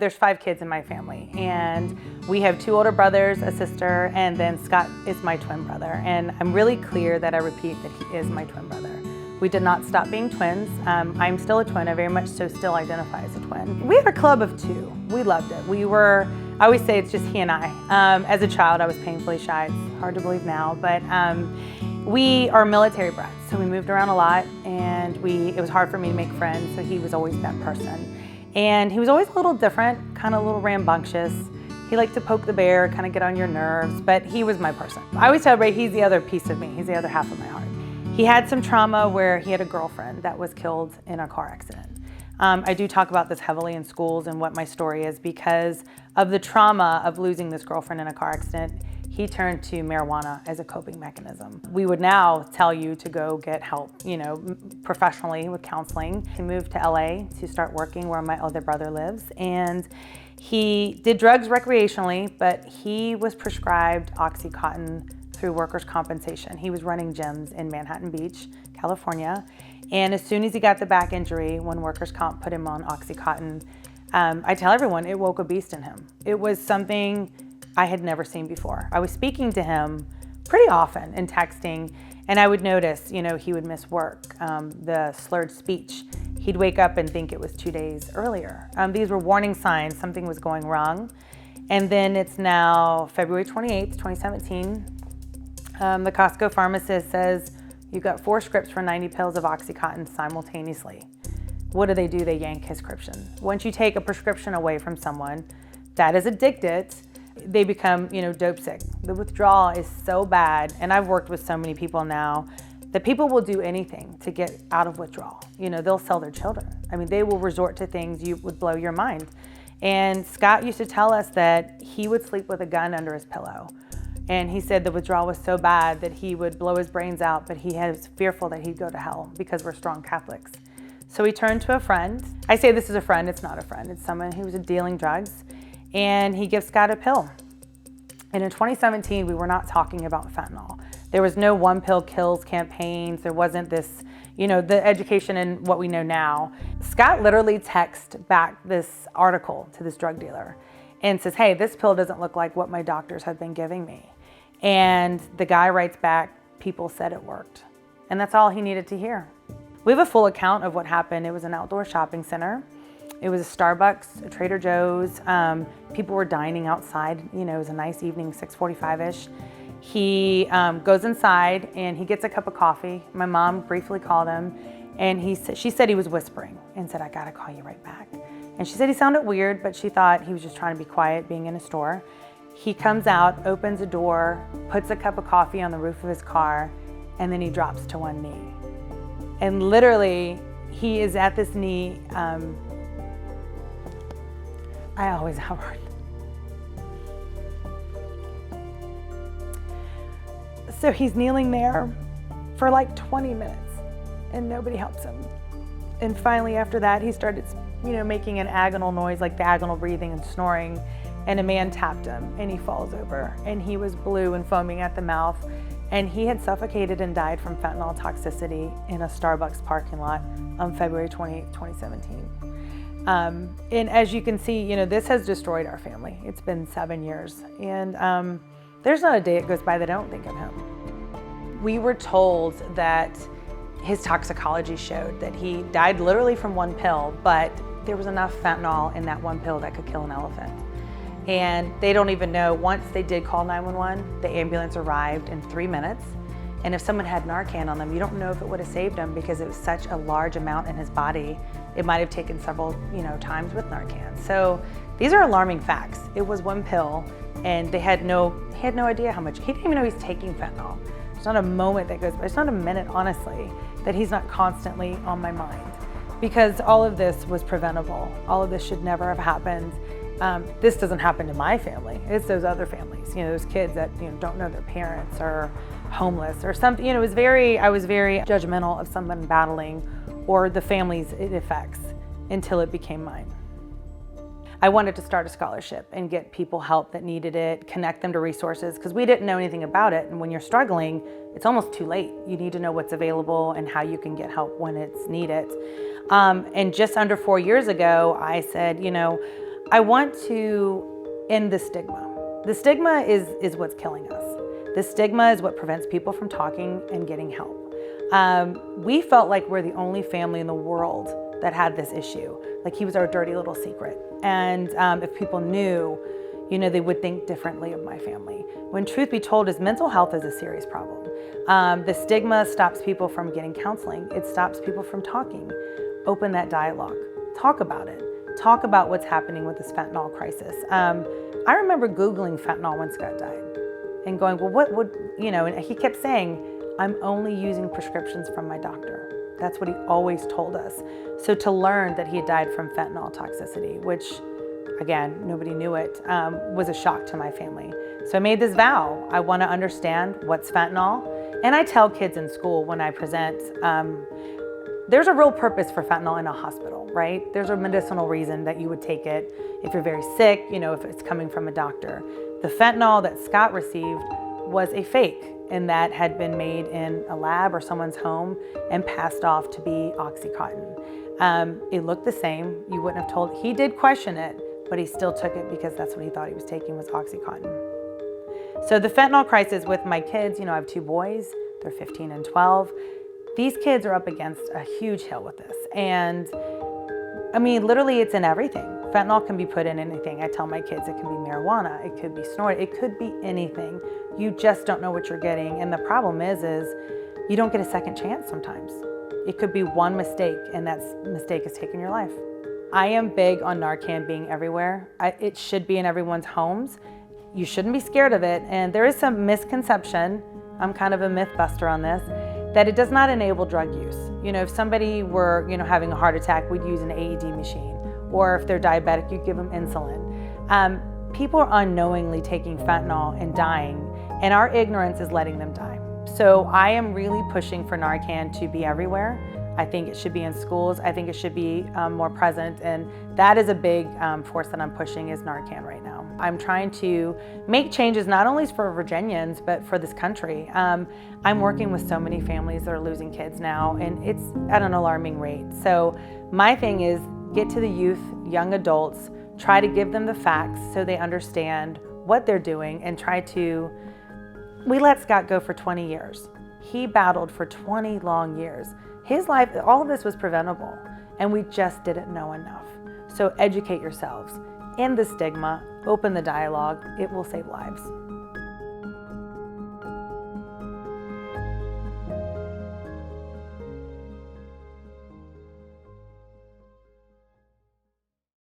there's 5 kids in my family, and we have 2 older brothers, a sister, and then Scott is my twin brother. And I'm really clear that I repeat that he is my twin brother. We did not stop being twins. I'm still a twin. I very much so still identify as a twin. We had a club of 2. We loved it. I always say it's just he and I. As a child, I was painfully shy. It's hard to believe now, but we are military brats, so we moved around a lot, and it was hard for me to make friends, so he was always that person. And he was always a little different, kind of a little rambunctious. He liked to poke the bear, kind of get on your nerves, but he was my person. I always tell everybody he's the other piece of me. He's the other half of my heart. He had some trauma where he had a girlfriend that was killed in a car accident. I do talk about this heavily in schools and what my story is because of the trauma of losing this girlfriend in a car accident. He turned to marijuana as a coping mechanism. We would now tell you to go get help, professionally with counseling. He moved to LA to start working where my other brother lives, and he did drugs recreationally, but he was prescribed Oxycontin through workers' compensation. He was running gyms in Manhattan Beach, California, and as soon as he got the back injury, when workers' comp put him on Oxycontin, I tell everyone it woke a beast in him. It was something I had never seen before. I was speaking to him pretty often and texting, and I would notice, he would miss work, the slurred speech. He'd wake up and think it was 2 days earlier. These were warning signs something was going wrong. And then it's now February 28th, 2017. The Costco pharmacist says, you've got 4 scripts for 90 pills of Oxycontin simultaneously. What do? They yank his prescription. Once you take a prescription away from someone that is addicted, they become, dope sick. The withdrawal is so bad, and I've worked with so many people now that people will do anything to get out of withdrawal. They'll sell their children. They will resort to things you would blow your mind. And Scott used to tell us that he would sleep with a gun under his pillow. And he said the withdrawal was so bad that he would blow his brains out, but he was fearful that he'd go to hell because we're strong Catholics. So he turned to a friend. I say this is a friend, it's not a friend. It's someone who was dealing drugs. And he gives Scott a pill. And in 2017, we were not talking about fentanyl. There was no one pill kills campaigns. There wasn't this, the education and what we know now. Scott literally texts back this article to this drug dealer and says, hey, this pill doesn't look like what my doctors have been giving me. And the guy writes back, people said it worked. And that's all he needed to hear. We have a full account of what happened. It was an outdoor shopping center. It was a Starbucks, a Trader Joe's. People were dining outside. It was a nice evening, 6:45-ish. He goes inside and he gets a cup of coffee. My mom briefly called him, and she said he was whispering and said, I gotta call you right back. And she said he sounded weird, but she thought he was just trying to be quiet, being in a store. He comes out, opens a door, puts a cup of coffee on the roof of his car, and then he drops to one knee. And literally, he is at this knee. I always have heard. So he's kneeling there for like 20 minutes and nobody helps him. And finally after that, he started, making an agonal noise, like diagonal breathing and snoring, and a man tapped him and he falls over and he was blue and foaming at the mouth, and he had suffocated and died from fentanyl toxicity in a Starbucks parking lot on February 28, 2017. And as you can see, this has destroyed our family. It's been 7 years, and there's not a day that goes by that I don't think of him. We were told that his toxicology showed that he died literally from one pill, but there was enough fentanyl in that one pill that could kill an elephant. And they don't even know, once they did call 911, the ambulance arrived in 3 minutes. And if someone had Narcan on them, you don't know if it would have saved him because it was such a large amount in his body. It might have taken several, times with Narcan. So these are alarming facts. It was one pill, and he had no idea how much. He didn't even know he's taking fentanyl. There's not a moment that goes by, there's not a minute, honestly, that he's not constantly on my mind, because all of this was preventable. All of this should never have happened. This doesn't happen to my family. It's those other families, those kids that don't know their parents or homeless or something. I was very judgmental of someone battling or the families it affects until it became mine. I wanted to start a scholarship and get people help that needed it, connect them to resources, because we didn't know anything about it. And when you're struggling, it's almost too late. You need to know what's available and how you can get help when it's needed. And just under 4 years ago, I said, I want to end the stigma. The stigma is what's killing us. The stigma is what prevents people from talking and getting help. We felt like we're the only family in the world that had this issue. Like he was our dirty little secret. And if people knew, they would think differently of my family. When truth be told, is mental health is a serious problem. The stigma stops people from getting counseling. It stops people from talking. Open that dialogue. Talk about it. Talk about what's happening with this fentanyl crisis. I remember Googling fentanyl when Scott died and going, well, what would, and he kept saying, I'm only using prescriptions from my doctor. That's what he always told us. So to learn that he had died from fentanyl toxicity, which again, nobody knew it, was a shock to my family. So I made this vow. I want to understand what's fentanyl. And I tell kids in school when I present, there's a real purpose for fentanyl in a hospital, right? There's a medicinal reason that you would take it if you're very sick, if it's coming from a doctor. The fentanyl that Scott received was a fake, and that had been made in a lab or someone's home and passed off to be Oxycontin. It looked the same. You wouldn't have told. He did question it, but he still took it because that's what he thought he was taking was Oxycontin. So the fentanyl crisis with my kids, I have 2 boys, they're 15 and 12. These kids are up against a huge hill with this. And literally it's in everything. Fentanyl can be put in anything. I tell my kids it can be marijuana, it could be snorted, it could be anything. You just don't know what you're getting. And the problem is you don't get a second chance sometimes. It could be one mistake, and that mistake is taking your life. I am big on Narcan being everywhere. It should be in everyone's homes. You shouldn't be scared of it. And there is some misconception, I'm kind of a myth buster on this, that it does not enable drug use. If somebody were, having a heart attack, we'd use an AED machine. Or if they're diabetic, you'd give them insulin. People are unknowingly taking fentanyl and dying, and our ignorance is letting them die. So I am really pushing for Narcan to be everywhere. I think it should be in schools. I think it should be more present, and that is a big force that I'm pushing is Narcan right now. I'm trying to make changes not only for Virginians, but for this country. I'm working with so many families that are losing kids now, and it's at an alarming rate. So my thing is get to the youth, young adults, try to give them the facts so they understand what they're doing, and we let Scott go for 20 years. He battled for 20 long years. His life, all of this was preventable, and we just didn't know enough. So educate yourselves, end the stigma, open the dialogue, it will save lives.